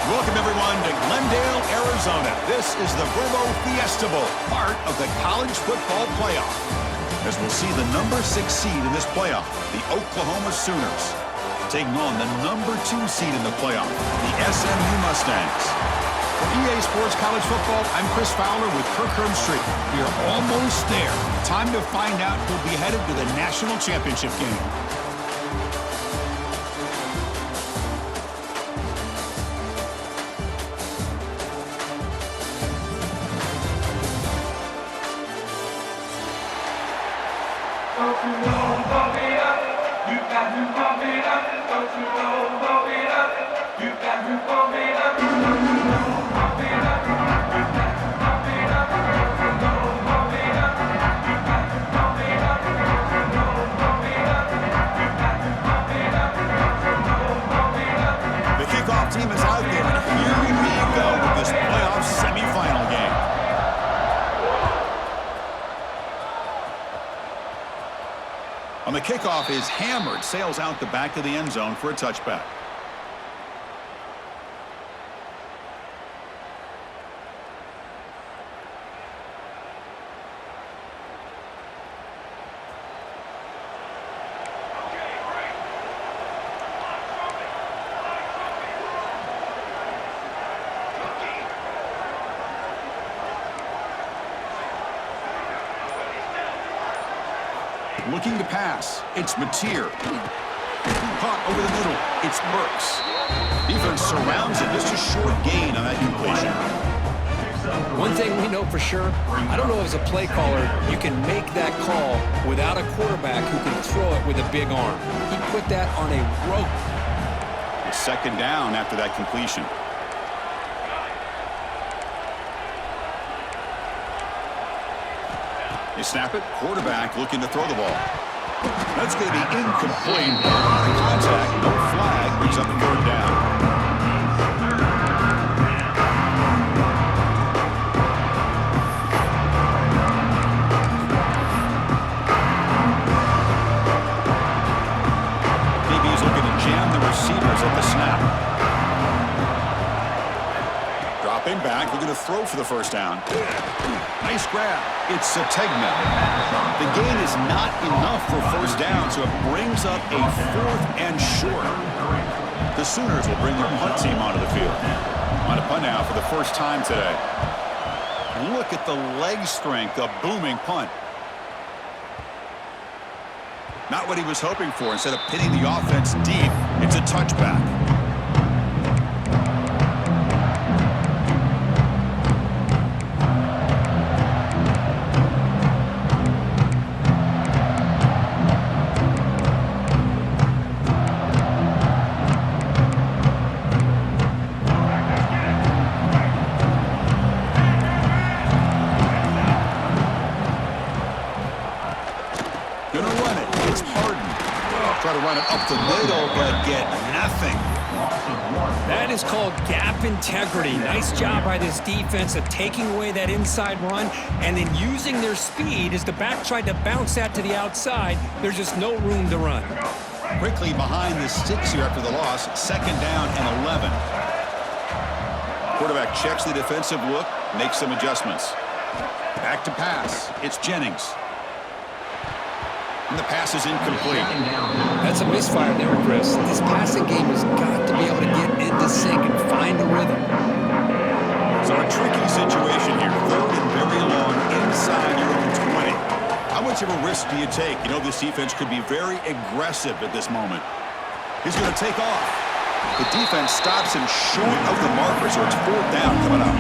Welcome, everyone, to Glendale, Arizona. This is the Verbo Fiesta Bowl, part of the college football playoff. As we'll see the number 6 seed in this playoff, the Oklahoma Sooners, taking on the number 2 seed in the playoff, the SMU Mustangs. For EA Sports College Football, I'm Chris Fowler with Kirk Herbstreit. We are almost there. Time to find out who'll be headed to the national championship game. Team is out there, and here we go with this playoff semifinal game. On the kickoff is hammered, sails out the back of the end zone for a touchback. Looking to pass, it's Mateer. Caught over the middle, it's Burks. Defense surrounds it, just a short gain on that completion. One thing we know for sure, I don't know as a play caller, you can make that call without a quarterback who can throw it with a big arm. He put that on a rope. It's second down after that completion. They snap it. Quarterback looking to throw the ball. That's going to be incomplete. Out of contact. No flag. Brings up the third down. Maybe he's looking to jam the receivers at the snap. Dropping back, looking to throw for the first down. Nice grab. It's Sategna. The gain is not enough for first down, so it brings up a 4th and short. The Sooners will bring their punt team onto the field. On a punt now for the first time today. Look at the leg strength, a booming punt. Not what he was hoping for. Instead of pitting the offense deep, it's a touchback. Try to run it up the middle, but get nothing. That is called gap integrity. Nice job by this defense of taking away that inside run and then using their speed as the back tried to bounce that to the outside. There's just no room to run. Quickly behind the sticks here after the loss. Second down and 11. Quarterback checks the defensive look, makes some adjustments. Back to pass. It's Jennings. And the pass is incomplete. That's a misfire there, Chris. This passing game has got to be able to get into sync and find a rhythm. So a tricky situation here. 3rd and very long inside your own 20. How much of a risk do you take? You know this defense could be very aggressive at this moment. He's going to take off. The defense stops him short of the marker, so it's 4th down coming up.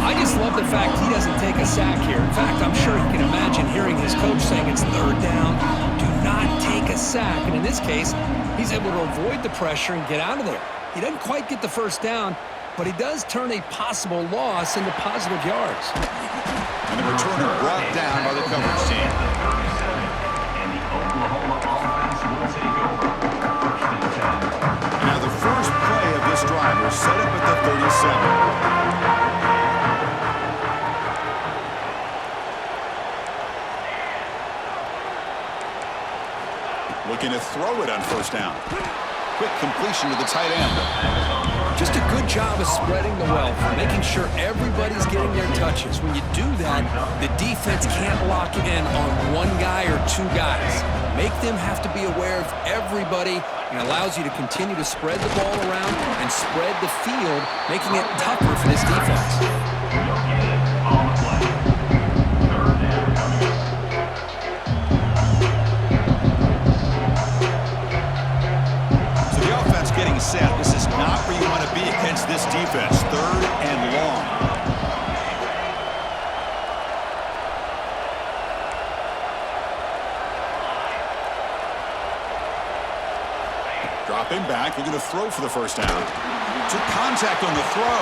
I just love the fact he doesn't take a sack here. In fact, I'm sure he can imagine hearing his coach saying it's 3rd down. Do not take a sack. And in this case, he's able to avoid the pressure and get out of there. He doesn't quite get the first down, but he does turn a possible loss into positive yards. And the returner brought down by the coverage team. Now the first play of this drive was set up at the 37. Looking to throw it on first down. Quick completion to the tight end. Just a good job of spreading the wealth, making sure everybody's getting their touches. When you do that, the defense can't lock in on one guy or two guys. Make them have to be aware of everybody, and allows you to continue to spread the ball around and spread the field, making it tougher for this defense. Getting set. This is not where you want to be against this defense. 3rd and long. Dropping back, they're going to throw for the first down. Took contact on the throw.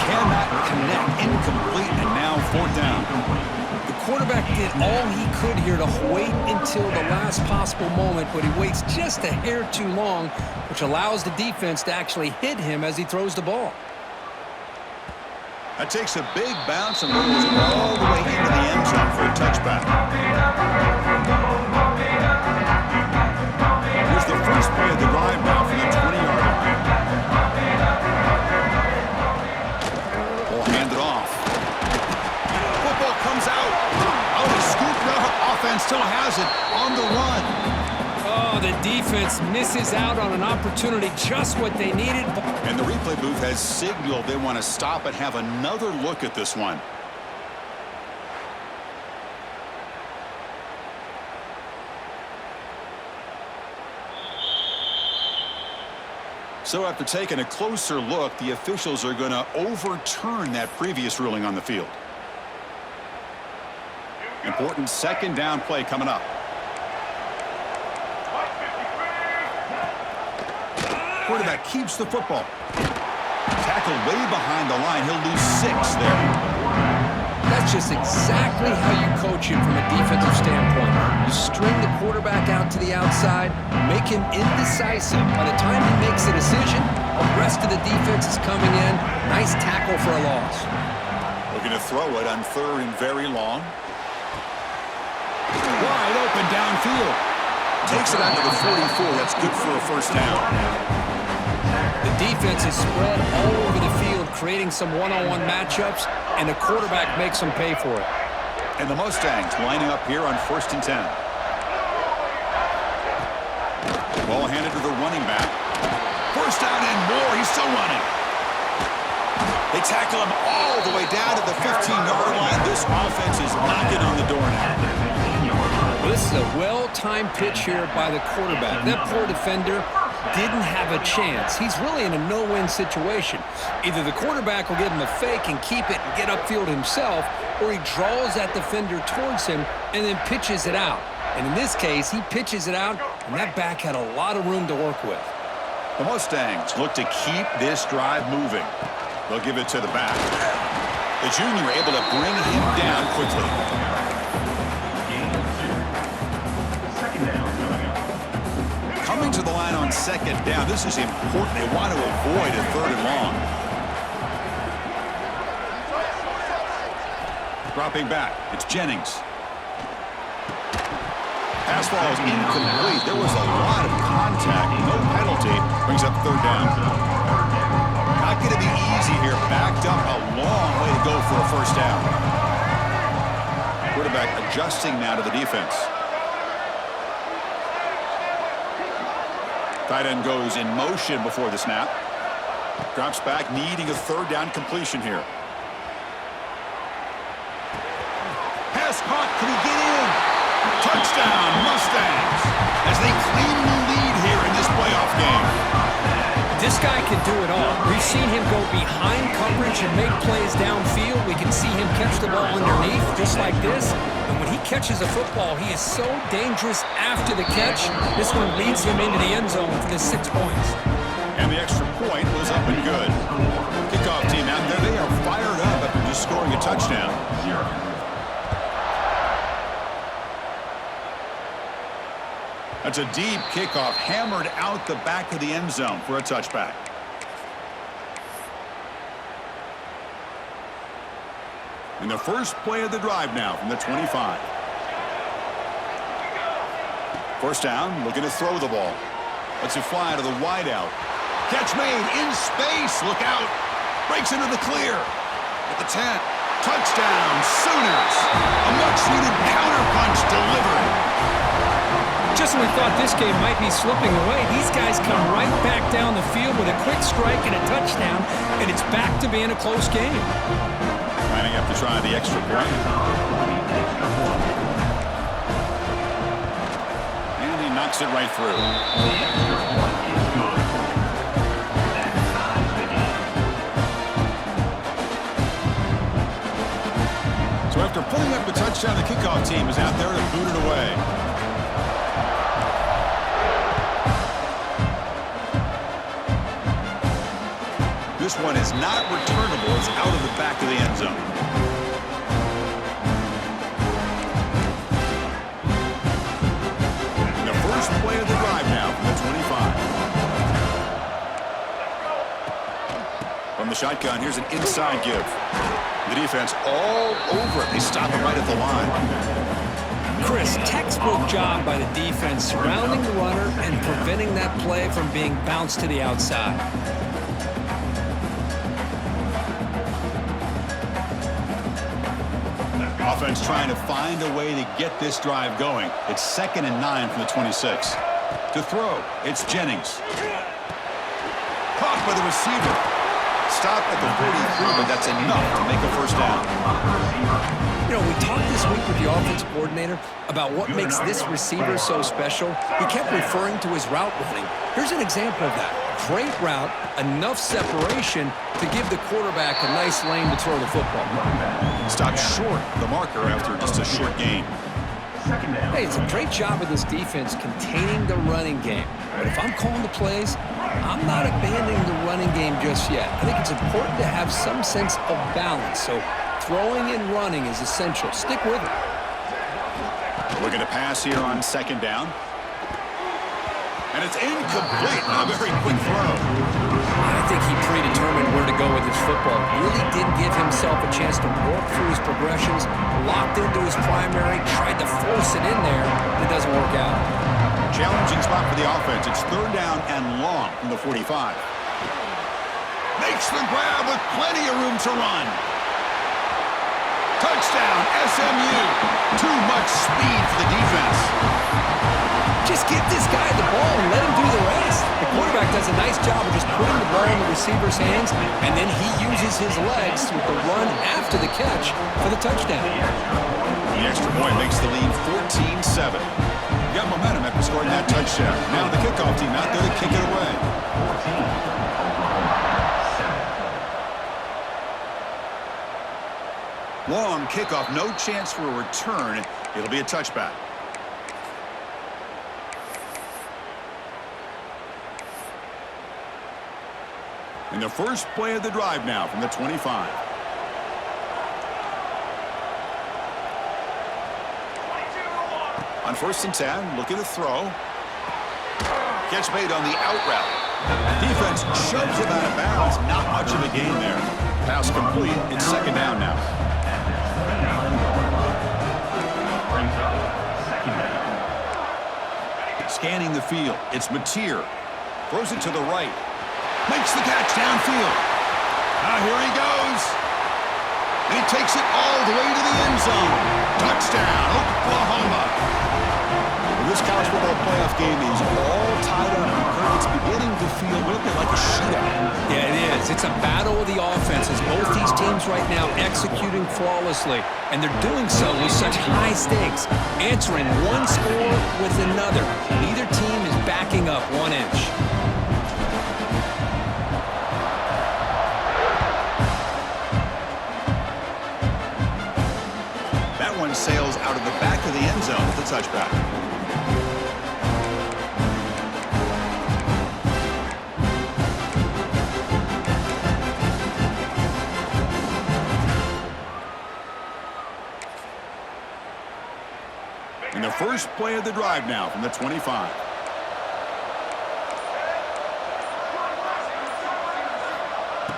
Cannot connect. Incomplete, and now 4th down. Quarterback did all he could here to wait until the last possible moment, but he waits just a hair too long, which allows the defense to actually hit him as he throws the ball. That takes a big bounce and rolls it all the way into the end zone for a touchback. Here's the first play of the drive now from the 20-yard line. Ball handed off. Football comes out. Oh, he scooped up. Offense still has it on the run. Oh, the defense misses out on an opportunity, just what they needed. And the replay booth has signaled they want to stop and have another look at this one. So after taking a closer look, the officials are going to overturn that previous ruling on the field. Important 2nd down play coming up. Quarterback keeps the football. Tackled way behind the line. He'll lose 6 there. That's just exactly how you coach him from a defensive standpoint. You string the quarterback out to the outside, make him indecisive. By the time he makes a decision, the rest of the defense is coming in. Nice tackle for a loss. Looking to throw it on 3rd and very long. Wide open downfield. Takes it out to the 44. That's good for a first down. The defense is spread all over the field, creating some one-on-one matchups, and the quarterback makes them pay for it. And the Mustangs lining up here on 1st and 10. Ball handed to the running back. First down and more. He's still running. They tackle him all the way down to the 15-yard line. This offense is knocking on the door now. This is a well-timed pitch here by the quarterback. That poor defender didn't have a chance. He's really in a no-win situation. Either the quarterback will give him a fake and keep it and get upfield himself, or he draws that defender towards him and then pitches it out. And in this case, he pitches it out, and that back had a lot of room to work with. The Mustangs look to keep this drive moving. They'll give it to the back. The junior able to bring him down quickly. Coming to the line on 2nd down. This is important. They want to avoid a 3rd and long. Dropping back. It's Jennings. Pass ball is incomplete. There was a lot of contact. No penalty. Brings up 3rd down. Not going to be easy here. Backed up a long way to go for a first down. Quarterback adjusting now to the defense. Tight end goes in motion before the snap. Drops back, needing a 3rd down completion here. Pass caught. Can he get in? Touchdown, Mustangs, as they claim the lead here in this playoff game. This guy can do it all. We've seen him go behind coverage and make plays downfield. We can see him catch the ball underneath, just like this. And when he catches a football, he is so dangerous after the catch. This one leads him into the end zone for the 6 points. And the extra point was up and good. Kickoff team out there. They are fired up after just scoring a touchdown. That's a deep kickoff, hammered out the back of the end zone for a touchback. And the first play of the drive now from the 25. First down, looking to throw the ball. Lets it fly to the wideout. Catch made in space. Look out. Breaks into the clear. At the 10. Touchdown, Sooners. A much-needed counterpunch delivered. Just when we thought this game might be slipping away, these guys come right back down the field with a quick strike and a touchdown, and it's back to being a close game. Lining up to try the extra point. And he knocks it right through. So after pulling up the touchdown, the kickoff team is out there to boot it away. This one is not returnable. It's out of the back of the end zone. And the first play of the drive now from the 25. From the shotgun, here's an inside give. The defense all over it. They stop it right at the line. Chris, textbook job by the defense surrounding the runner and preventing that play from being bounced to the outside. Offense trying to find a way to get this drive going. It's 2nd and 9 from the 26. To throw, it's Jennings. Caught by the receiver. Stop at the 43, but that's enough to make a first down. You know, we talked this week with the offensive coordinator about what makes this receiver so special. He kept referring to his route running. Here's an example of that. Great route, enough separation to give the quarterback a nice lane to throw the football. Stopped short of the marker after just a short gain. Hey, it's a great job of this defense containing the running game. But if I'm calling the plays, I'm not abandoning the running game just yet. I think it's important to have some sense of balance. So throwing and running is essential. Stick with it. Looking to pass here on 2nd down. And it's incomplete. A very quick throw. I think he predetermined where to go with his football. Really didn't give himself a chance to work through his progressions. Locked into his primary, tried to force it in there, but it doesn't work out. Challenging spot for the offense. It's 3rd down and long from the 45. Makes the grab with plenty of room to run. Touchdown, SMU. Too much speed for the defense. Just give this guy the ball and let him do the rest. The quarterback does a nice job of just putting the ball in the receiver's hands, and then he uses his legs with the run after the catch for the touchdown. The extra point makes the lead 14-7. Got momentum after scoring that touchdown. Now the kickoff team out there to kick it away. Long kickoff, no chance for a return. It'll be a touchback. And the first play of the drive now from the 25. On 1st and 10, looking to throw. Catch made on the out route. Defense shoves him out of bounds. Not much of a gain there. Pass complete. It's 2nd down now. Scanning the field. It's Mateer. Throws it to the right. Makes the catch downfield. Now here he goes. And he takes it all the way to the end zone. Touchdown, Oklahoma. Well, this college football playoff game is all tied up. It's beginning to feel a little bit like a shootout. Yeah, it is. It's a battle of the offenses. Both these teams right now executing flawlessly, and they're doing so with such high stakes, answering one score with another. Neither team is backing up 1 inch. Sails out of the back of the end zone with the touchback. And the first play of the drive now from the 25.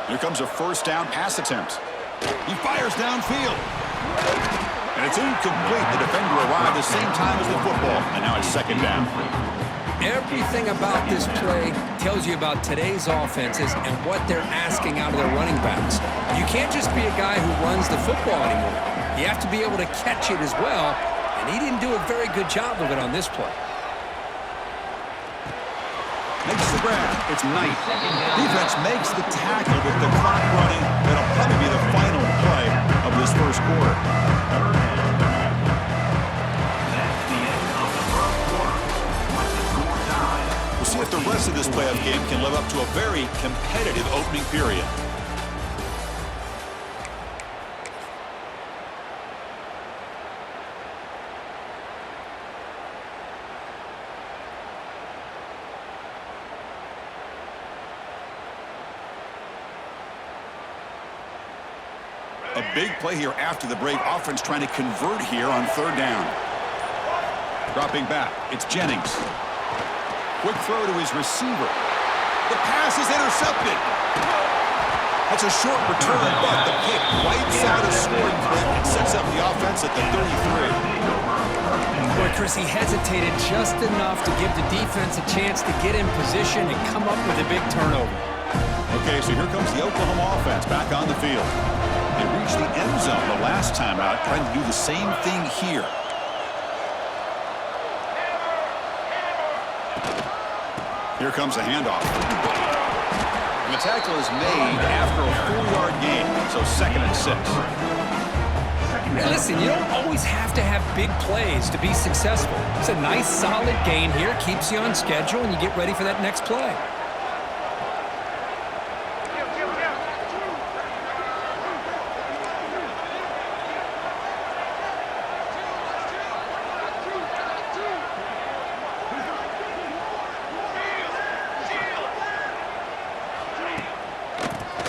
Here comes a 1st down pass attempt. He fires downfield. And it's incomplete. The defender arrived the same time as the football. And now it's 2nd down. Everything about this play tells you about today's offenses and what they're asking out of their running backs. You can't just be a guy who runs the football anymore. You have to be able to catch it as well, and he didn't do a very good job of it on this play. Makes the grab. It's Knight. Defense makes the tackle with the clock running. That'll probably be the final play of this first quarter. We'll see if the rest of this playoff game can live up to a very competitive opening period. A big play here after the break. Offense trying to convert here on third down. Dropping back. It's Jennings. Quick throw to his receiver. The pass is intercepted. That's a short return, but the pick wipes out a scoring threat and sets up the offense at the 33. Boy, Chris, he hesitated just enough to give the defense a chance to get in position and come up with a big turnover. Okay, so here comes the Oklahoma offense back on the field. They reached the end zone the last time out, trying to do the same thing here. Here comes a handoff. And the tackle is made after a 4-yard gain, so 2nd and 6. Hey, listen, you don't always have to have big plays to be successful. It's a nice, solid gain here, keeps you on schedule, and you get ready for that next play.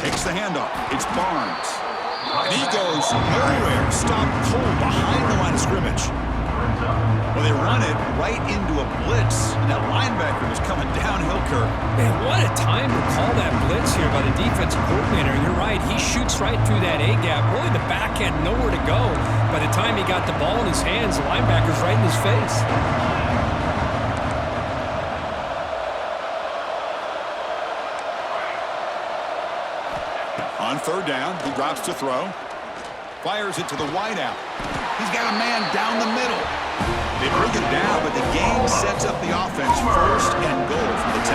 Takes the handoff. It's Barnes. And he goes nowhere. Stopped cold behind the line of scrimmage. Well, they run it right into a blitz. And that linebacker was coming downhill, Kirk. Man, what a time to call that blitz here by the defensive coordinator. You're right. He shoots right through that A-gap. Really, the back end, nowhere to go. By the time he got the ball in his hands, the linebacker's right in his face. On third down, he drops to throw. Fires it to the wideout. He's got a man down the middle. They bring it down, but the game sets up the offense 1st and goal from the 10.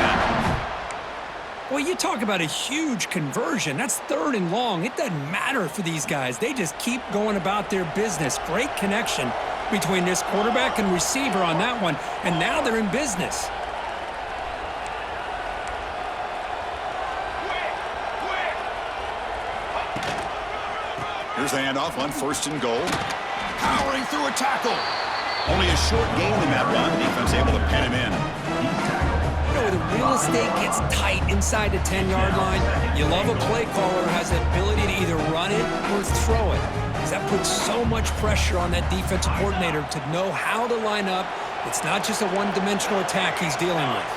Well, you talk about a huge conversion. That's 3rd and long. It doesn't matter for these guys. They just keep going about their business. Great connection between this quarterback and receiver on that one, and now they're in business. Here's the handoff on 1st and goal. Powering through a tackle. Only a short gain in that run. Defense able to pen him in. You know, the real estate gets tight inside the 10-yard line. You love a play caller who has the ability to either run it or throw it, because that puts so much pressure on that defensive coordinator to know how to line up. It's not just a one-dimensional attack he's dealing with.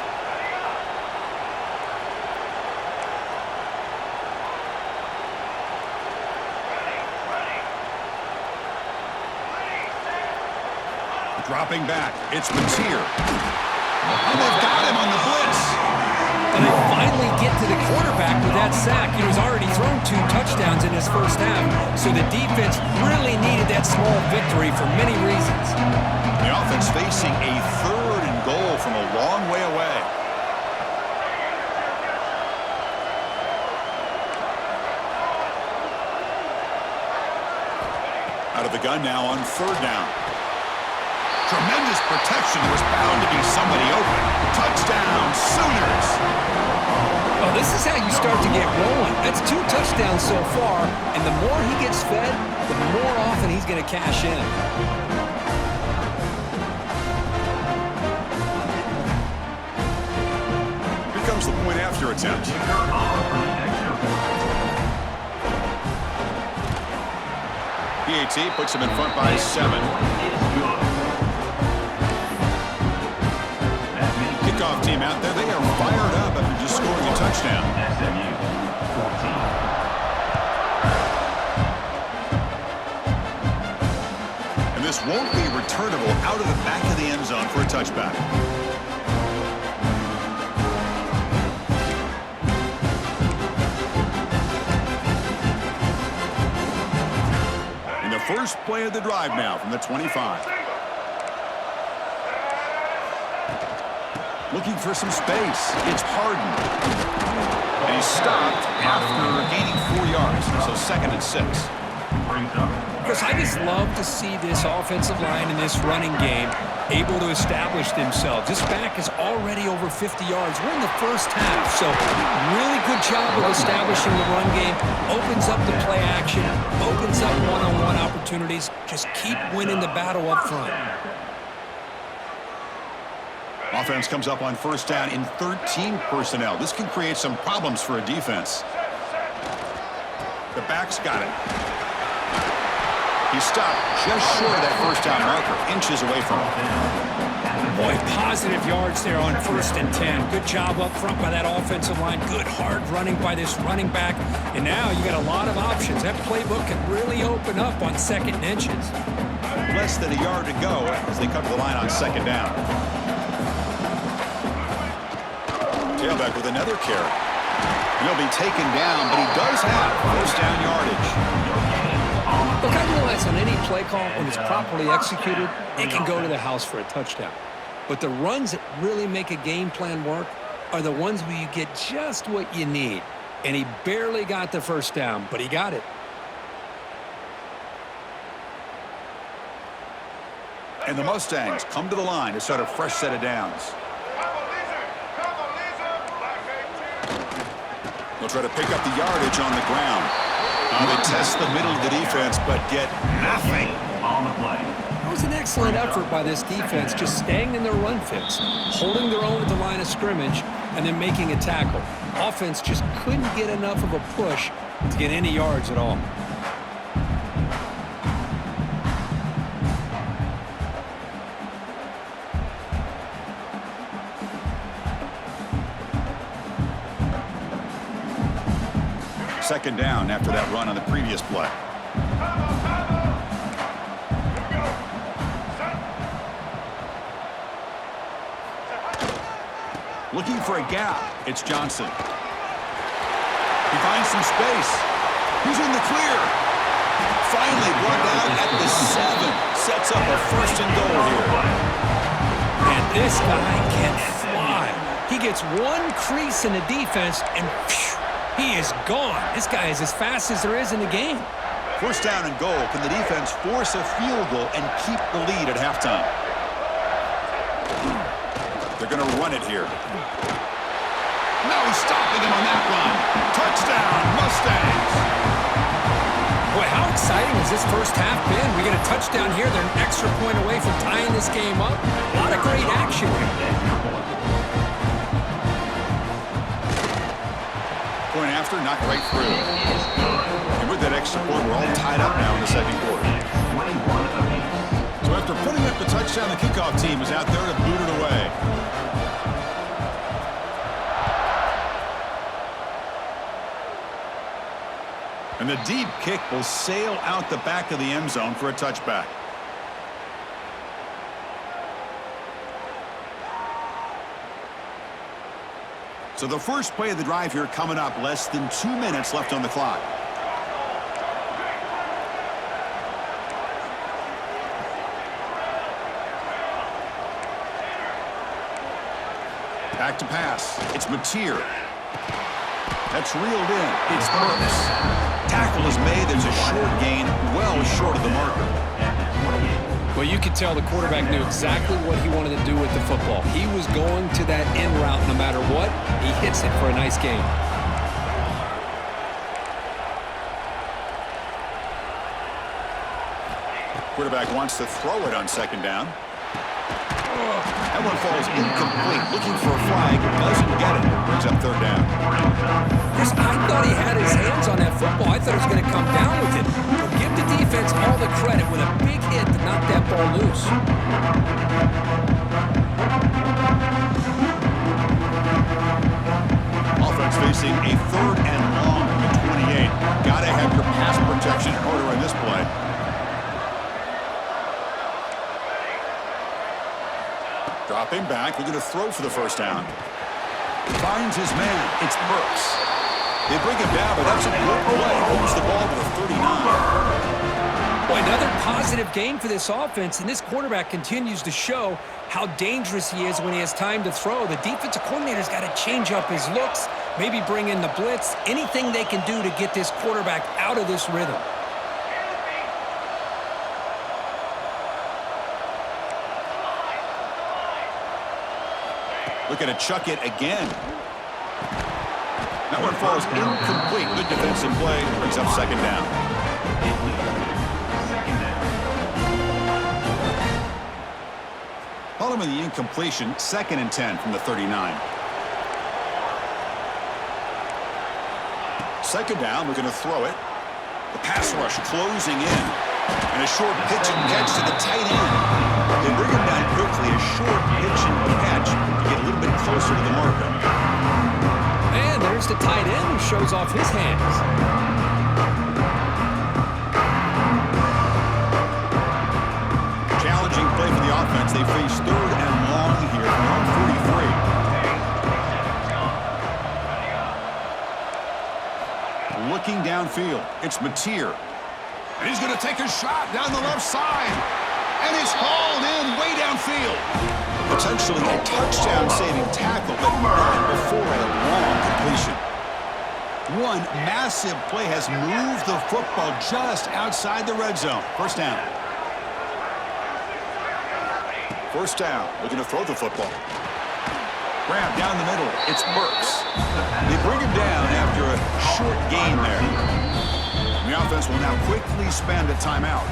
Dropping back, it's Mateer. And they've got him on the blitz. And they finally get to the quarterback with that sack. He was already thrown 2 touchdowns in his first half, so the defense really needed that small victory for many reasons. The offense facing a 3rd and goal from a long way away. Out of the gun now on 3rd down. Tremendous protection. Was bound to be somebody open. Touchdown, Sooners. Well, this is how you start to get rolling. That's 2 touchdowns so far, and the more he gets fed, the more often he's going to cash in. Here comes the point after attempt. PAT puts him in front by 7. Kickoff team out there. They are fired up after just scoring a touchdown. And this won't be returnable out of the back of the end zone for a touchback. First play of the drive now from the 25. Looking for some space. It's Harden. And he's stopped after gaining 4 yards. So 2nd and 6. Chris, I just love to see this offensive line in this running game able to establish themselves. This back is already over 50 yards. We're in the first half, so really good job of establishing the run game. Opens up the play action, opens up one-on-one opportunities. Just keep winning the battle up front. Offense comes up on first down in 13 personnel. This can create some problems for a defense. The back's got it. He stopped just short of that first down marker, inches away from it. Boy, positive yards there on 1st and 10. Good job up front by that offensive line. Good hard running by this running back. And now you got a lot of options. That playbook can really open up on 2nd and inches. Less than a yard to go as they cut to the line on 2nd down. Tailback with another carry. He'll be taken down, but he does have first down yardage. Look, I realize on any play call, when it's properly executed, it can go to the house for a touchdown. But the runs that really make a game plan work are the ones where you get just what you need. And he barely got the first down, but he got it. And the Mustangs come to the line to start a fresh set of downs. They'll try to pick up the yardage on the ground. They test the middle of the defense, but get nothing on the play. That was an excellent effort by this defense, just staying in their run fits, holding their own at the line of scrimmage, and then making a tackle. Offense just couldn't get enough of a push to get any yards at all. Second down after that run on the previous play. Looking for a gap. It's Johnson. He finds some space. He's in the clear. Finally brought down at the 7. Sets up a 1st and goal here. And this guy can fly. He gets one crease in the defense and phew, he is gone. This guy is as fast as there is in the game. First down and goal. Can the defense force a field goal and keep the lead at halftime? They're going to run it here. No stopping him on that run. Touchdown, Mustangs. Boy, how exciting has this first half been? We get a touchdown here. They're an extra point away from tying this game up. A lot of great action here. Point after, knocked right through. And with that extra point, we're all tied up now in the 2nd quarter. So after putting up the touchdown, the kickoff team is out there to boot it away. And the deep kick will sail out the back of the end zone for a touchback. So the first play of the drive here coming up, less than 2 minutes left on the clock. Back to pass. It's Mateer. That's reeled in. It's Burks. Tackle is made. There's a short gain, well short of the marker. Well, you could tell the quarterback knew exactly what he wanted to do with the football. He was going to that in route no matter what. He hits it for a nice gain. Quarterback wants to throw it on 2nd down. That one falls incomplete. Looking for a flag. Doesn't get it. Brings up 3rd down. Chris, I thought he had his hands on that football. I thought he was going to come down with it. But give the defense all the credit with a big hit to knock that ball loose. Offense facing a 3rd and long from the 28. Got to have your pass protection in order in this play. Dropping back, looking to throw for the 1st down. Finds his man. It's Burks. They bring him down, but that's a good play. Moves the ball to the 39. Boy, another positive game for this offense, and this quarterback continues to show how dangerous he is when he has time to throw. The defensive coordinator's got to change up his looks, maybe bring in the blitz, anything they can do to get this quarterback out of this rhythm. Looking to chuck it again. That one falls incomplete. Good defensive play. Brings up second down. Following the incompletion, 2nd and 10 from the 39. Second down, we're going to throw it. The pass rush closing in. And a short pitch and catch to the tight end. They bring him down quickly. A short pitch and catch to get a little bit closer to the marker. And there's the tight end who shows off his hands. Challenging play for the offense. They face 3rd and long here from their own 43. Looking downfield, it's Mateer. And he's going to take a shot down the left side. And it's hauled in way downfield. Potentially a touchdown-saving tackle, but not before a long completion. One massive play has moved the football just outside the red zone. First down. First down, looking to throw the football. Grab down the middle, it's Burks. They bring him down after a short gain there. The offense will now quickly spend a timeout.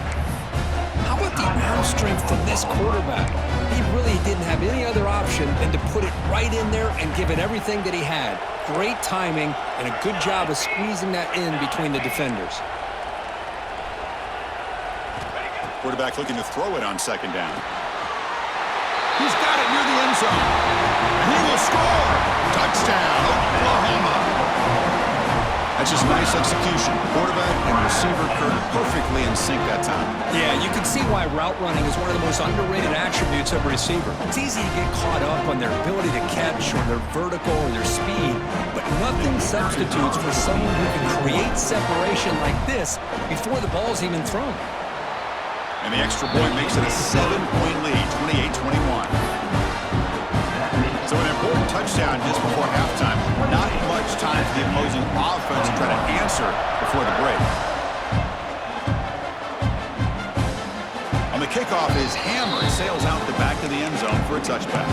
How about the arm strength from this quarterback? He really didn't have any other option than to put it right in there and give it everything that he had. Great timing and a good job of squeezing that in between the defenders. Quarterback looking to throw it on second down. He's got it near the end zone. And he will score. Touchdown, Oklahoma. That's just nice execution. Quarterback and receiver perfectly in sync that time. Yeah, you can see why route running is one of the most underrated attributes of a receiver. It's easy to get caught up on their ability to catch or their vertical or their speed, but nothing substitutes for someone who can create separation like this before the ball's even thrown. And the extra point makes it a 7-point lead, 28-21. So an important touchdown just before halftime. Not much time for the opposing offense to try to answer before the break. On the kickoff, his hammer sails out the back of the end zone for a touchback.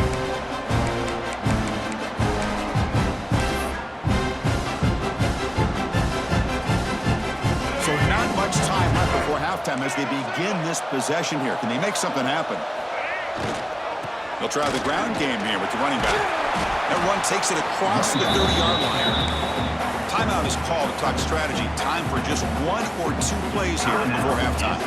So not much time left before halftime as they begin this possession here. Can they make something happen? They'll try the ground game here with the running back. That run takes it across the 30-yard line. Timeout is called to talk strategy. Time for just 1 or 2 plays here before halftime.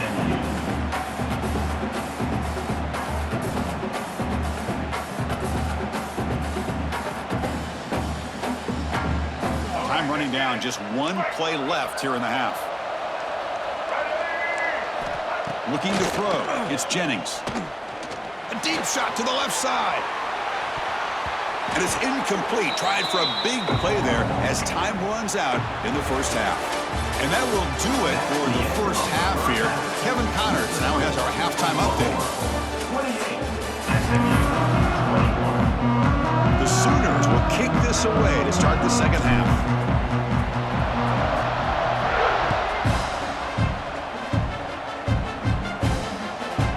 Time running down. Just 1 play left here in the half. Looking to throw. It's Jennings. A deep shot to the left side. And it's incomplete. Tried for a big play there as time runs out in the first half. And that will do it for the first half here. Kevin Connors now has our halftime update. The Sooners will kick this away to start the second half.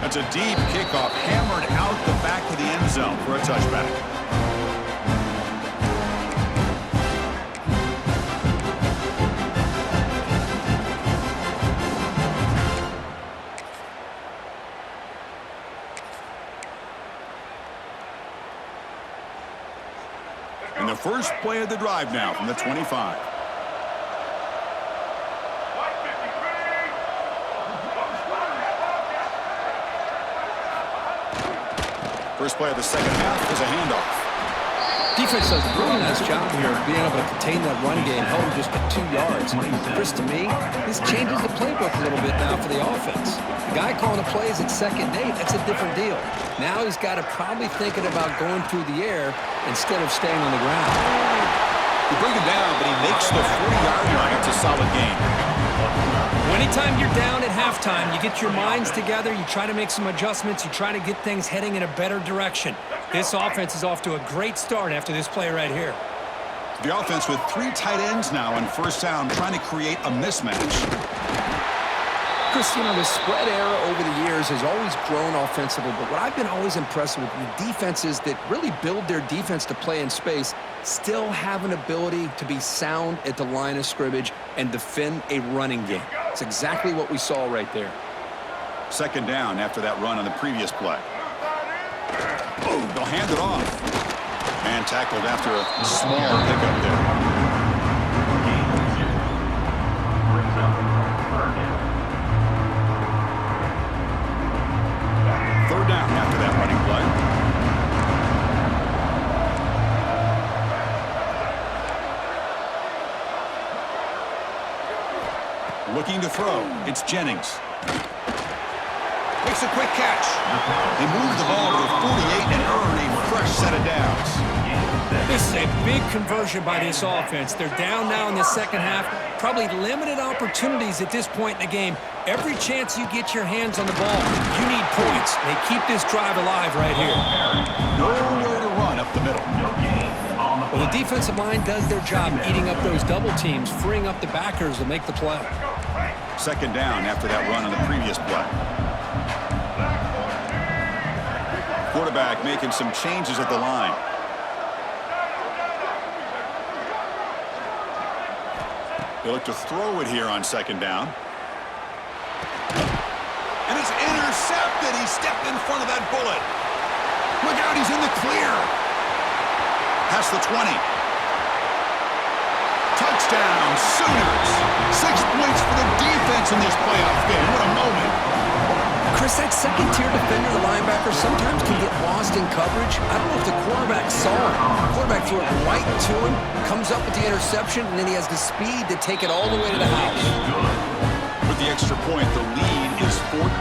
That's a deep kickoff, hammered out the back of the end zone for a touchback. And the first play of the drive now from the 25. First play of the second half is a handoff. Defense does a really nice job here of being able to contain that run game, held him just to 2 yards. Chris, to me, this changes the playbook a little bit now for the offense. The guy calling the plays at second and 8, that's a different deal. Now he's got to probably thinking about going through the air instead of staying on the ground. They bring him down, but he makes the 40-yard line. It's a solid game. Anytime you're down at halftime, you get your minds together, you try to make some adjustments, you try to get things heading in a better direction. This offense is off to a great start after this play right here. The offense with 3 tight ends now on first down, trying to create a mismatch. Chris, you know, the spread era over the years has always grown offensively, but what I've been always impressed with the defenses that really build their defense to play in space still have an ability to be sound at the line of scrimmage and defend a running game. It's exactly what we saw right there. Second down after that run on the previous play. Oh, they'll hand it off. And tackled after a small pickup there. Third down after that running play. Looking to throw. It's Jennings. Makes a quick catch. They move the ball to the 48 and earn a fresh set of downs. This is a big conversion by this offense. They're down now in the second half. Probably limited opportunities at this point in the game. Every chance you get your hands on the ball, you need points. They keep this drive alive right here. Nowhere to run up the middle. Well, the defensive line does their job eating up those double teams, freeing up the backers to make the play. Second down after that run on the previous play. Quarterback making some changes at the line. They look to throw it here on second down. And it's intercepted. He stepped in front of that bullet. Look out, he's in the clear. Past the 20. Touchdown, Sooners. 6 points for the defense in this playoff game. What a moment. Chris, that second-tier defender, the linebacker, sometimes can get lost in coverage. I don't know if the quarterback saw it. The quarterback threw it right to him, comes up with the interception, and then he has the speed to take it all the way to the house. With the extra point, the lead is 14.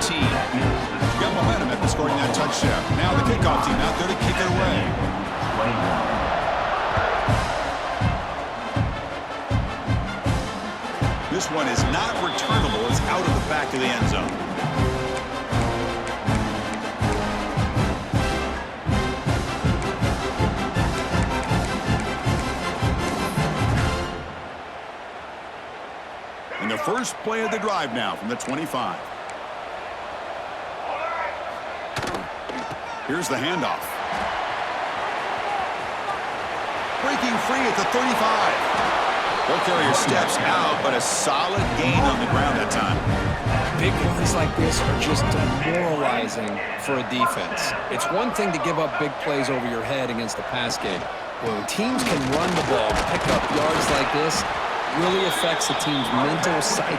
Got momentum after scoring that touchdown. Now the kickoff team out there to kick it away. This one is not returnable. It's out of the back of the end zone. And the first play of the drive now from the 25. Here's the handoff. Breaking free at the 35. Ball carrier steps out, but a solid gain on the ground that time. Big runs like this are just demoralizing for a defense. It's one thing to give up big plays over your head against the pass game. When teams can run the ball, pick up yards like this, really affects the team's mental psyche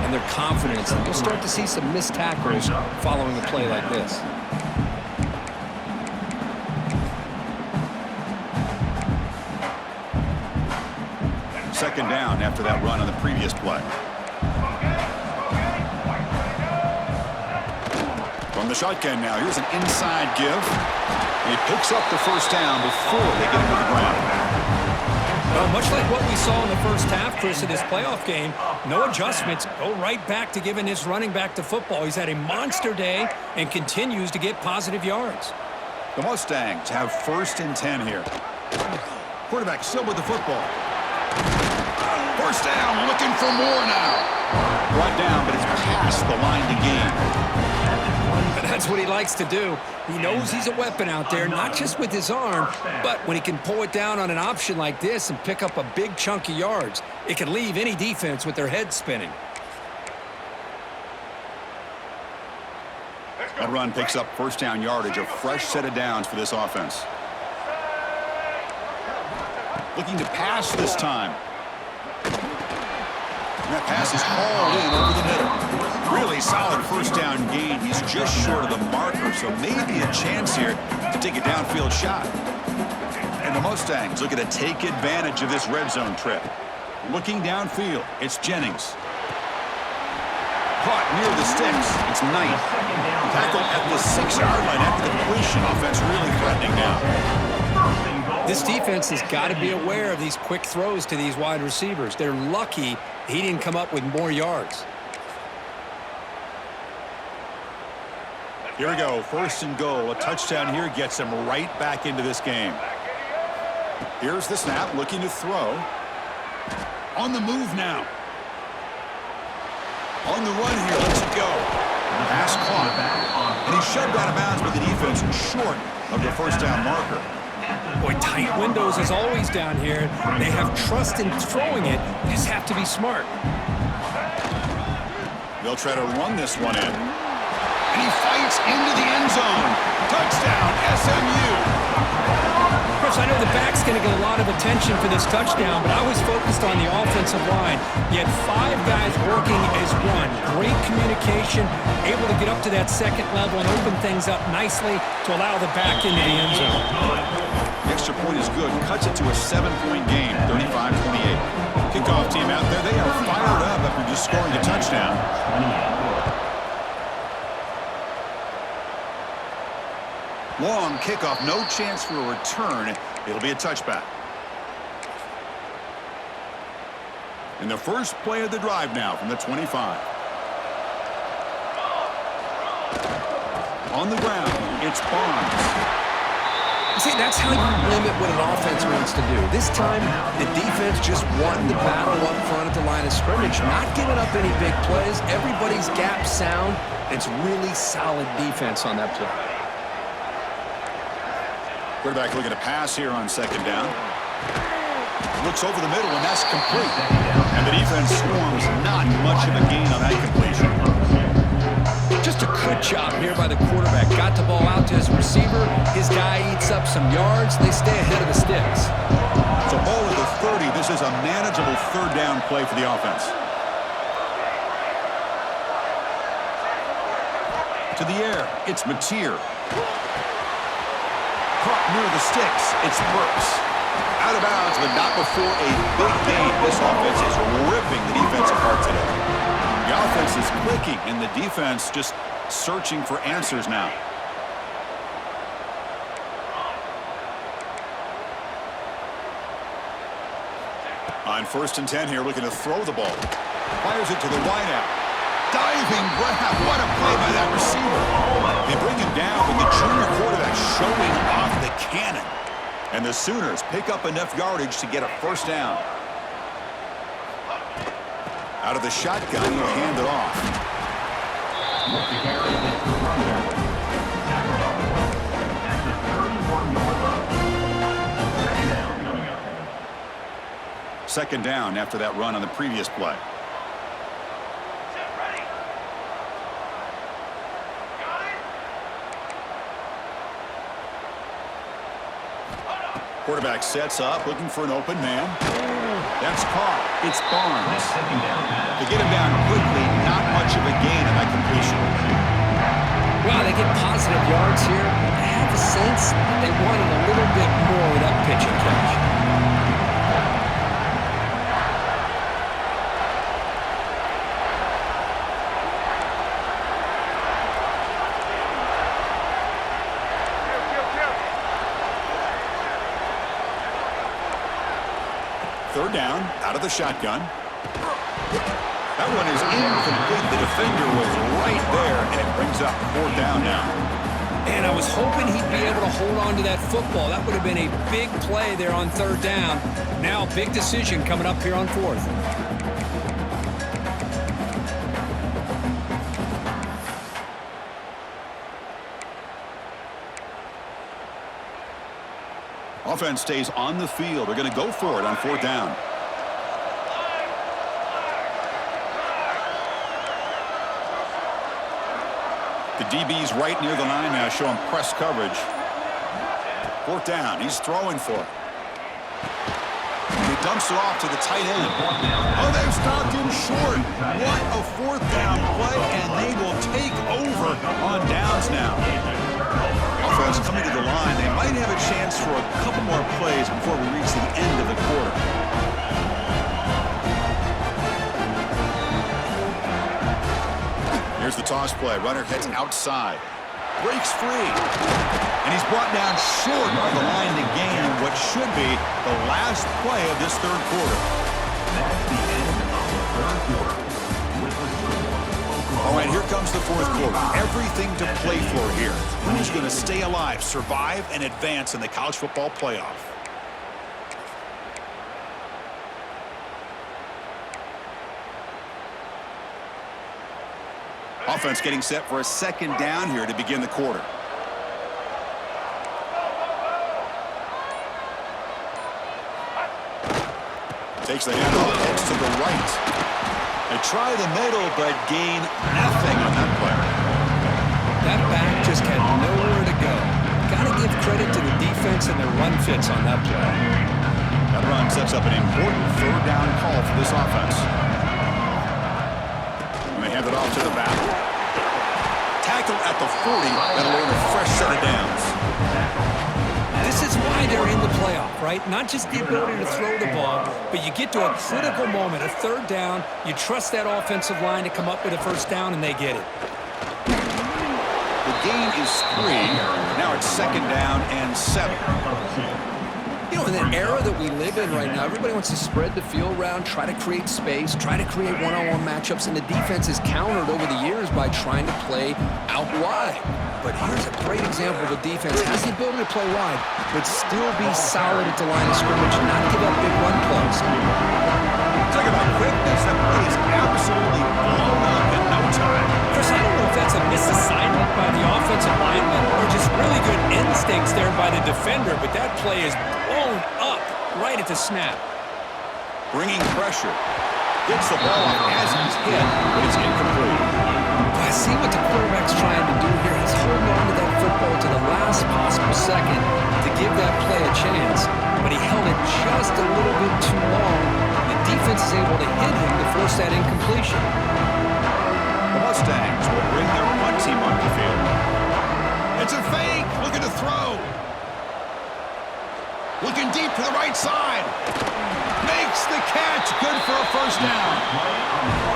and their confidence. And you'll start to see some missed tackles following a play like this. Second down after that run on the previous play. From the shotgun now, here's an inside give. And he picks up the first down before they get him to the ground. Well, much like what we saw in the first half, Chris, of this playoff game, no adjustments, go right back to giving his running back to football. He's had a monster day and continues to get positive yards. The Mustangs have first and 10 here. Quarterback still with the football. First down, looking for more now. Brought down, but it's past the line to gain. That's what he likes to do. He knows he's a weapon out there, not just with his arm, but when he can pull it down on an option like this and pick up a big chunk of yards, it can leave any defense with their head spinning. That run picks up first down yardage, a fresh set of downs for this offense. Looking to pass this time. And that pass is hauled in over the middle. Really solid first down gain. He's just short of the marker, so maybe a chance here to take a downfield shot. And the Mustangs looking to take advantage of this red zone trip. Looking downfield, it's Jennings. Caught near the sticks. It's Knight. Tackle at the 6-yard line after the completion. Offense really threatening now. This defense has got to be aware of these quick throws to these wide receivers. They're lucky he didn't come up with more yards. Here we go, 1st and goal. A touchdown here gets him right back into this game. Here's the snap, looking to throw. On the move now. On the run here, lets it go. Pass caught. And he shoved out of bounds with the defense short of the 1st down marker. Boy, tight windows as always down here. They have trust in throwing it. You just have to be smart. They'll try to run this one in. And he fights into the end zone. Touchdown, SMU. Chris, I know the back's going to get a lot of attention for this touchdown, but I was focused on the offensive line. You had 5 guys working as one. Great communication, able to get up to that 2nd level and open things up nicely to allow the back into the end zone. The extra point is good. Cuts it to a 7-point game, 35-28. Kickoff team out there, they are fired up after just scoring a touchdown. Long kickoff, no chance for a return. It'll be a touchback. And the first play of the drive now from the 25. On the ground, it's Barnes. See, that's how you limit what an offense wants to do. This time, the defense just won the battle up front at the line of scrimmage, not giving up any big plays. Everybody's gap sound. It's really solid defense on that play. Quarterback looking to pass here on 2nd down. Looks over the middle, and that's complete. And the defense swarms not much of a gain on that completion. Just a good job here by the quarterback. Got the ball out to his receiver. His guy eats up some yards. They stay ahead of the sticks. So ball at the 30. This is a manageable 3rd down play for the offense. To the air, it's Mateer. Caught near the sticks. It's Burks. Out of bounds, but not before a big gain. This offense is ripping the defense apart today. The offense is clicking, and the defense just searching for answers now. On 1st and 10 here, looking to throw the ball. Fires it to the wideout. Diving grab. What a play by that receiver. They bring him down with the junior quarterback showing off the cannon. And the Sooners pick up enough yardage to get a 1st down. Out of the shotgun, he'll hand it off. 2nd down after that run on the previous play. Quarterback sets up, looking for an open man. That's caught. It's Barnes. To get him down quickly, not much of a gain on that completion. Wow, they get positive yards here. I have a sense that they wanted a little bit more with that pitch and catch. Third down, out of the shotgun. That one is incomplete. The defender was right there, and it brings up 4th down now. And I was hoping he'd be able to hold on to that football. That would have been a big play there on 3rd down. Now, big decision coming up here on 4th. Offense stays on the field. They're going to go for it on 4th down. The DB's right near the line now, showing press coverage. 4th down. He's throwing for it. He dumps it off to the tight end. Oh, they've stopped him short. What a 4th down play, and they will take over on downs now. Offense coming to the line. They might have a chance for a couple more plays before we reach the end of the quarter. Here's the toss play. Runner heads outside. breaks free. And he's brought down short of the line to gain what should be the last play of this third quarter. That's the end of the third quarter. All right, here comes the fourth quarter. Everything to play for here. Who's going to stay alive, survive, and advance in the college football playoff? Offense getting set for a second down here to begin the quarter. Takes the handoff, heads to the right. They try the middle, but gain nothing on that play. That back just had nowhere to go. Got to give credit to the defense and their run fits on that play. That run sets up an important third down call for this offense. And they hand it off to the back. Tackle at the 40. That'll earn a fresh set of downs. This is why they're in the playoff, right? Not just the ability to throw the ball, but you get to a critical moment, a third down, you trust that offensive line to come up with a first down, and they get it. The gain is 3. Now it's second down and 7. You know, in the era that we live in right now, everybody wants to spread the field around, try to create space, try to create one-on-one matchups, and the defense is countered over the years by trying to play out wide. But here's a great example of a defense has the ability to play wide, but still be solid at the line of scrimmage and not give up big run plays. Talk about quickness. That play is absolutely blown up in no time. Chris, I don't know if that's a misassignment by the offensive lineman or just really good instincts there by the defender, but that play is blown up right at the snap. Bringing pressure. Gets the ball off as he's hit, but it's incomplete. I see what the quarterback's trying to do here. He's holding on to that football to the last possible second to give that play a chance, but he held it just a little bit too long. The defense is able to hit him to force that incompletion. The Mustangs will bring their punt team on the field. It's a fake. Looking to throw. Looking deep to the right side. Makes the catch. Good for a first down.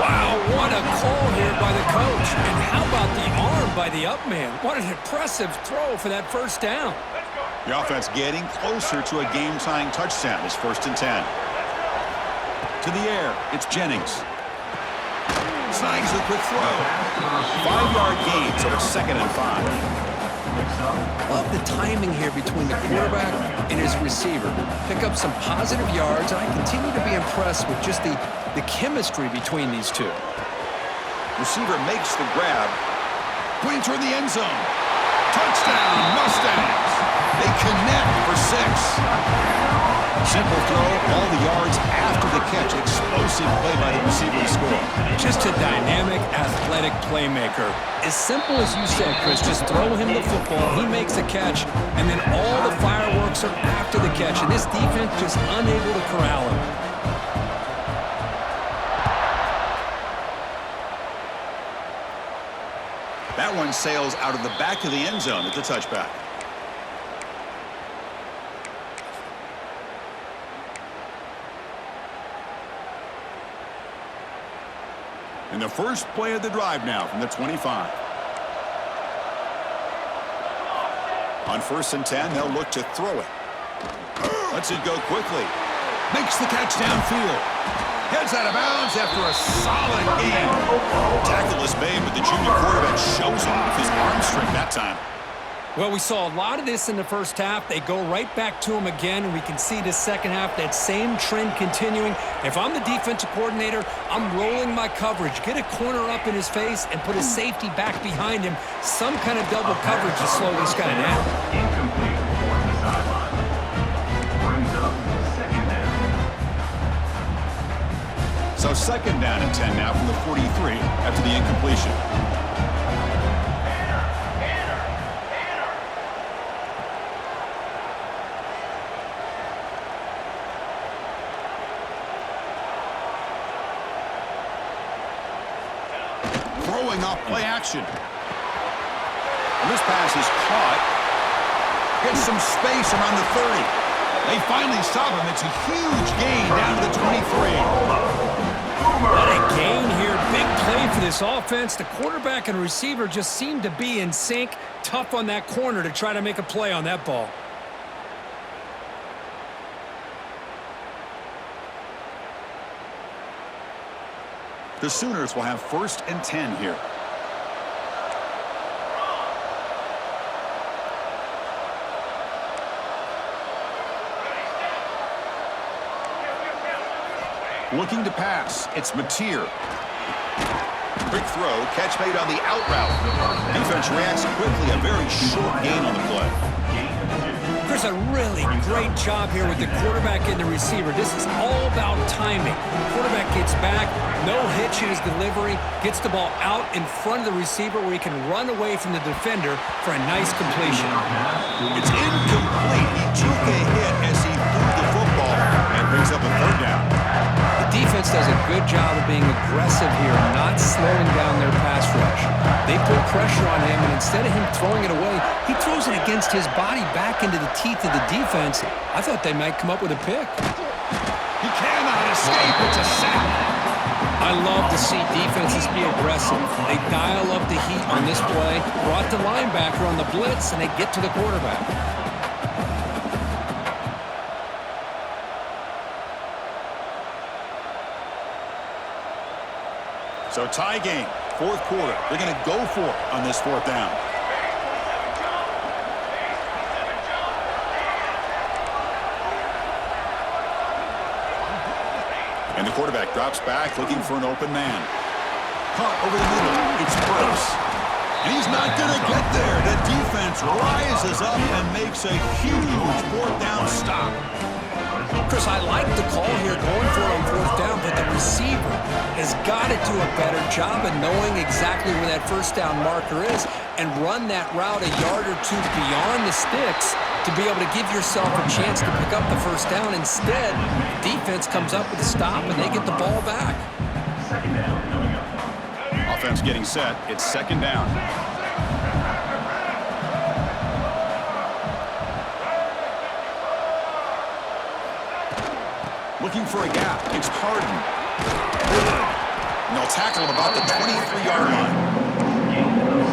Wow, what a call here by the coach. And how about the arm by the up man? What an impressive throw for that first down. The offense getting closer to a game-tying touchdown. It's 1st and 10. To the air. It's Jennings. Snags the quick throw. 5-yard gain, so it's 2nd and 5. Love the timing here between the quarterback and his receiver. Pick up some positive yards, and I continue to be impressed with just the chemistry between these two. Receiver makes the grab. Pointing toward the end zone. Touchdown, Mustangs. They connect for 6. Simple throw, all the yards after the catch. Explosive play by the receiver to score. Just a dynamic, athletic playmaker. As simple as you said, Chris, just throw him the football, he makes the catch, and then all the fireworks are after the catch, and this defense just unable to corral him. That one sails out of the back of the end zone at the touchback. And the first play of the drive now from the 25. On 1st and 10, they'll look to throw it. Lets it go quickly. Makes the catch downfield. Heads out of bounds after a solid game. Tackle is made, but the junior quarterback shows off his arm strength that time. Well, we saw a lot of this in the first half. They go right back to him again, and we can see the second half, that same trend continuing. If I'm the defensive coordinator, I'm rolling my coverage. Get a corner up in his face and put a safety back behind him. Some kind of double coverage to slow this guy down. Incomplete for the sideline. Brings up 2nd down. So 2nd down and 10 now from the 43 after the incompletion. Off play action. And this pass is caught. Gets some space around the 30. They finally stop him. It's a huge gain down to the 23. What a gain here. Big play for this offense, the quarterback and receiver just seem to be in sync. Tough on that corner to try to make a play on that ball. The Sooners will have 1st and 10 here. Looking to pass. It's Mateer. Quick throw. Catch made on the out route. Defense reacts quickly. A very short gain on the play. There's a really great job here with the quarterback and the receiver. This is all about timing. Quarterback gets back, no hitch in his delivery, gets the ball out in front of the receiver where he can run away from the defender for a nice completion. It's incomplete. He took a hit as he threw the football and brings up a 3rd down. The defense does a good job of being aggressive here, not slowing down their pass rush. They put pressure on him, and instead of him throwing it away, he throws it against his body back into the teeth of the defense. I thought they might come up with a pick. He cannot escape. It's a sack. I love to see defenses be aggressive. They dial up the heat on this play, brought the linebacker on the blitz, and they get to the quarterback. So tie game, 4th quarter. They're going to go for it on this 4th down. And the quarterback drops back looking for an open man. Caught over the middle. It's Bruce. And he's not going to get there. The defense rises up and makes a huge 4th down stop. Chris, I like the call here going for it on 4th down, but the receiver has got to do a better job of knowing exactly where that 1st down marker is and run that route a yard or 2 beyond the sticks to be able to give yourself a chance to pick up the 1st down. Instead, the defense comes up with a stop and they get the ball back. 2nd down coming up. Offense getting set. It's 2nd down. Looking for a gap. It's Harden. And they'll tackle him about the 23-yard line.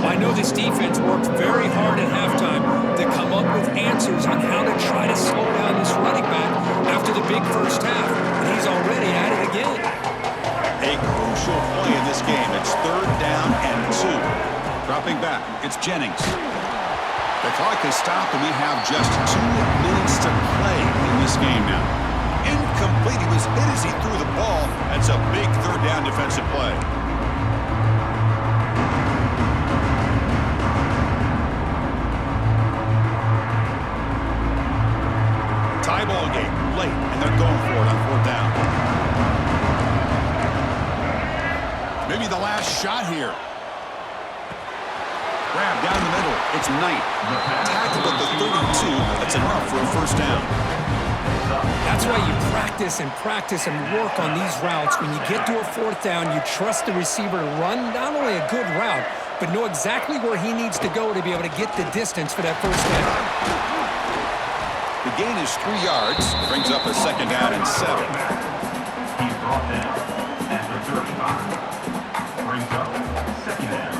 I know this defense worked very hard at halftime to come up with answers on how to try to slow down this running back after the big 1st half. And he's already at it again. A crucial play in this game. It's 3rd down and 2. Dropping back. It's Jennings. The clock has stopped and we have just 2 minutes to play in this game now. Incomplete. He was hit as he threw the ball. That's a big 3rd down defensive play. Tie ball game late, and they're going for it on 4th down. Maybe the last shot here. Grab down the middle. It's Knight. Tackled at the 32. That's enough for a 1st down. That's why you practice and work on these routes. When you get to a 4th down, you trust the receiver to run not only a good route, but know exactly where he needs to go to be able to get the distance for that 1st down. The gain is 3 yards. Brings up a 2nd down and 7. He's brought down at the 35. Brings up 2nd down.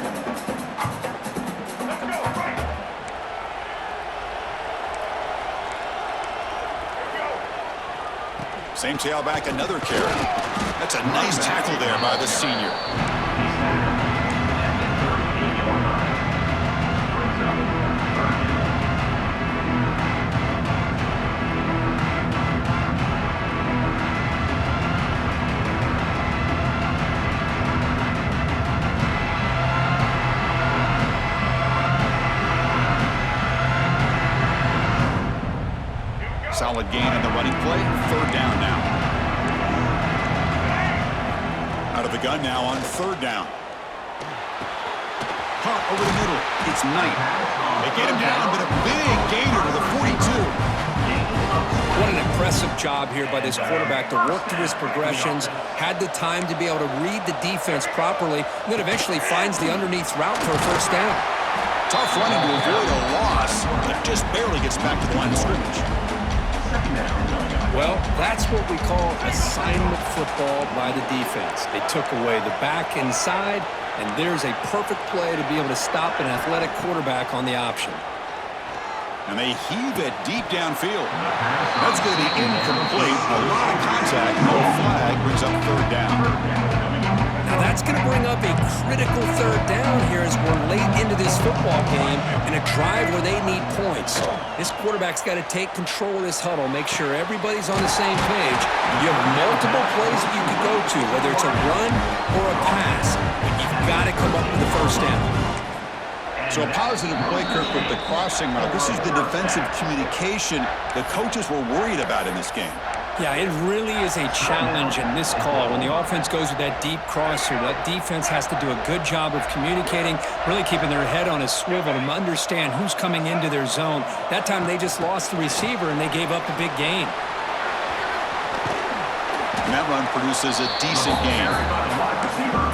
Same tailback, another carry. That's a nice tackle there by the senior. Solid gain in the running play. 3rd down now. Out of the gun now on 3rd down. Caught over the middle. It's Knight. They get him down, but a big gainer to the 42. What an impressive job here by this quarterback to work through his progressions, had the time to be able to read the defense properly, and then eventually finds the underneath route for a 1st down. Tough running to avoid a loss, but just barely gets back to the line of scrimmage. 2nd down. Well, that's what we call assignment football by the defense. They took away the back inside, and there's a perfect play to be able to stop an athletic quarterback on the option. And they heave it deep downfield. That's going to be incomplete. A lot of contact. No flag brings up third down. Now that's going to bring up a critical third down here as we're late into this football game in a drive where they need points. This quarterback's got to take control of this huddle, make sure everybody's on the same page. You have multiple plays that you can go to, whether it's a run or a pass, but you've got to come up with the first down. So a positive play, Kirk, with the crossing route. This is the defensive communication the coaches were worried about in this game. Yeah, it really is a challenge in this call. When the offense goes with that deep crosser, that defense has to do a good job of communicating, really keeping their head on a swivel to understand who's coming into their zone. That time they just lost the receiver and they gave up a big gain. And that run produces a decent gain.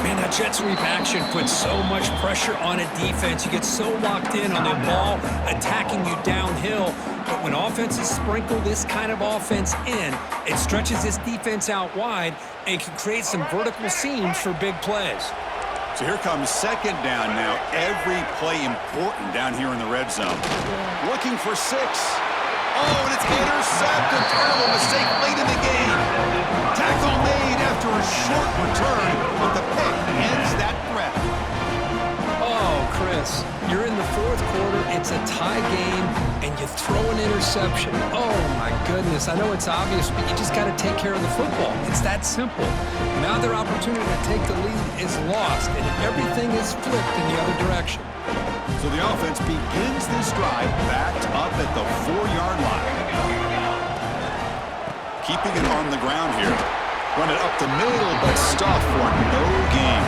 Man, that jet sweep action puts so much pressure on a defense. You get so locked in on the ball attacking you downhill. But when offenses sprinkle this kind of offense in, it stretches this defense out wide and can create some vertical seams for big plays. So here comes second down now. Every play important down here in the red zone. Looking for 6. Oh, and it's intercepted. Terrible mistake late in the game. Tackle made after a short return, but the pick ends that threat. Oh, Chris, you're in the fourth quarter. It's a tie game, and you throw an interception. Oh, my goodness. I know it's obvious, but you just got to take care of the football. It's that simple. Now their opportunity to take the lead is lost, and everything is flipped in the other direction. So the offense begins this drive backed up at the 4-yard line. Keeping it on the ground here. Run it up the middle, but stuff for no gain.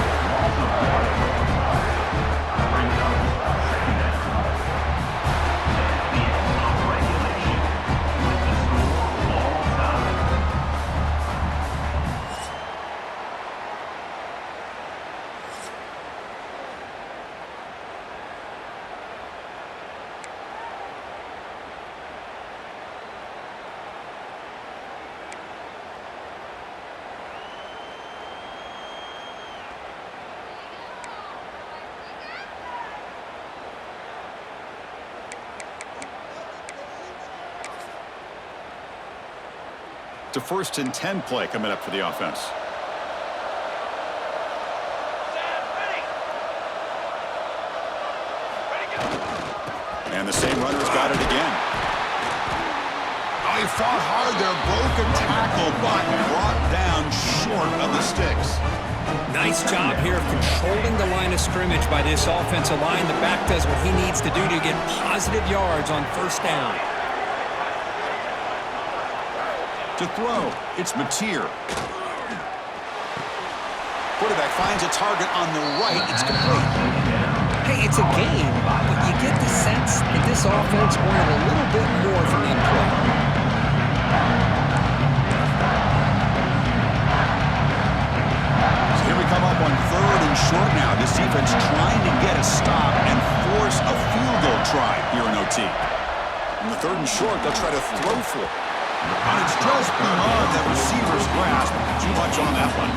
It's a 1st and 10 play coming up for the offense. And the same runner's got it again. Oh, he fought hard there. Broken tackle, but brought down short of the sticks. Nice job here of controlling the line of scrimmage by this offensive line. The back does what he needs to do to get positive yards on first down. To throw, it's Mateer. Quarterback finds a target on the right. It's complete. Hey, it's a game, but you get the sense that this offense wanted a little bit more from that play. So here we come up on 3rd and short now. This defense trying to get a stop and force a field goal try here in OT. In the 3rd and short, they'll try to throw for it. And it's just beyond that receiver's grasp. Too much on that one.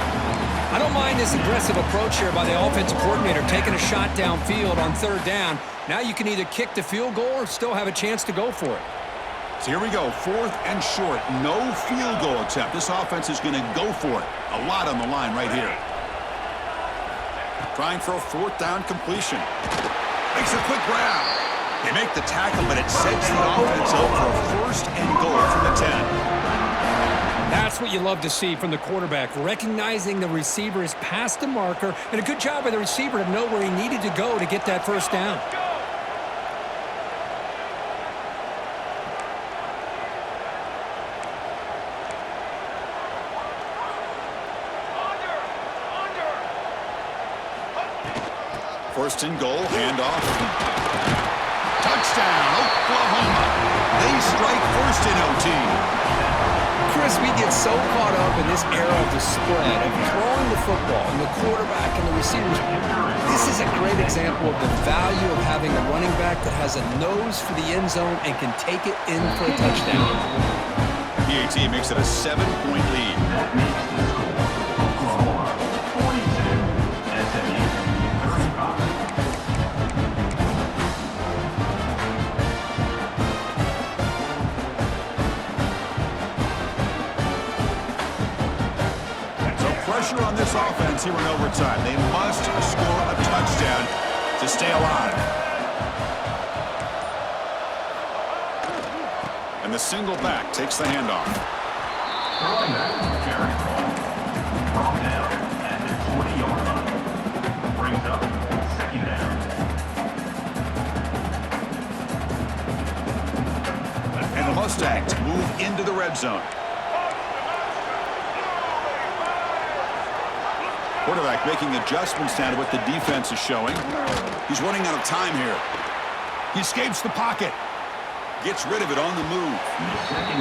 I don't mind this aggressive approach here by the offensive coordinator, taking a shot downfield on 3rd down. Now you can either kick the field goal or still have a chance to go for it. So here we go, 4th and short. No field goal attempt. This offense is going to go for it. A lot on the line right here. Trying for a 4th down completion. Makes a quick grab. They make the tackle, but it sets the offense up for a 1st and goal from the 10. That's what you love to see from the quarterback, recognizing the receiver is past the marker, and a good job by the receiver to know where he needed to go to get that first down. First and goal, handoff. Touchdown, Oklahoma. They strike first in OT. Chris, we get so caught up in this era of the spread, of throwing the football, and the quarterback and the receivers. This is a great example of the value of having a running back that has a nose for the end zone and can take it in for a touchdown. PAT makes it a 7-point lead. That makes the score Oklahoma 42, SMU 35. So pressure on this offense here in overtime. They must score a touchdown to stay alive. And the single back takes the handoff. Throwing back, Jared Cross. Brought down at the 20-yard line. Brings up second down. And the Mustangs move into the red zone. Quarterback making adjustments now to what the defense is showing. He's running out of time here. He escapes the pocket. Gets rid of it on the move.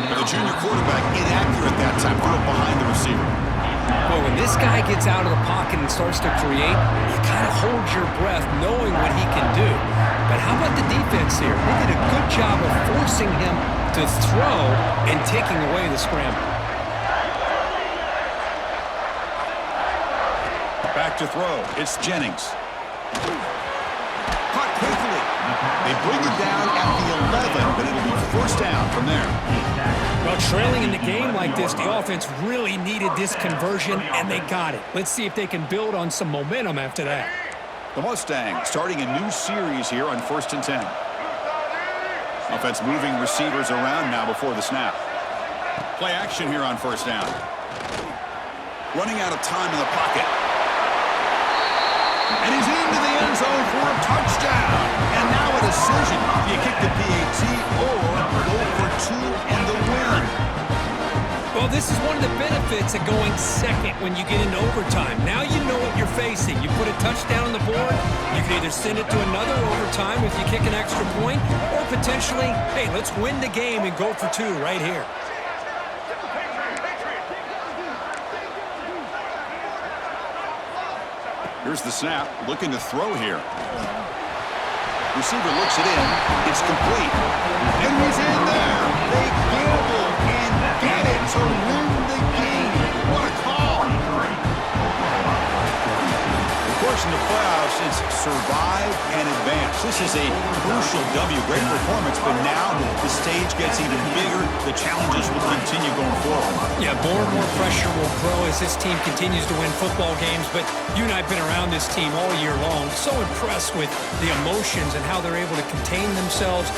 But the junior quarterback inaccurate that time. Threw it behind the receiver. Well, when this guy gets out of the pocket and starts to create, you kind of hold your breath knowing what he can do. But how about the defense here? They did a good job of forcing him to throw and taking away the scramble. Back to throw. It's Jennings. Caught quickly. They bring it down at the 11, but it'll be first down from there. Well, trailing in the game like this, the offense really needed this conversion, and they got it. Let's see if they can build on some momentum after that. The Mustangs starting a new series here on 1st and 10. Offense moving receivers around now before the snap. Play action here on first down. Running out of time in the pocket. And he's into the end zone for a touchdown. And now a decision. Do you kick the PAT or go for two and the win? Well, this is one of the benefits of going second when you get into overtime. Now you know what you're facing. You put a touchdown on the board, you can either send it to another overtime if you kick an extra point, or potentially, hey, let's win the game and go for two right here. Here's the snap, looking to throw here. Receiver looks it in. It's complete. And he's in there. They gamble and get it to win the game. What a call. Of course, in the playoffs, it's survive and advance. This is a crucial W. Great performance, but now the stage gets even bigger. The challenges will continue going forward. Yeah, more and more pressure will grow as this team continues to win football games, but you and I have been around this team all year long. So impressed with the emotions and how they're able to contain themselves.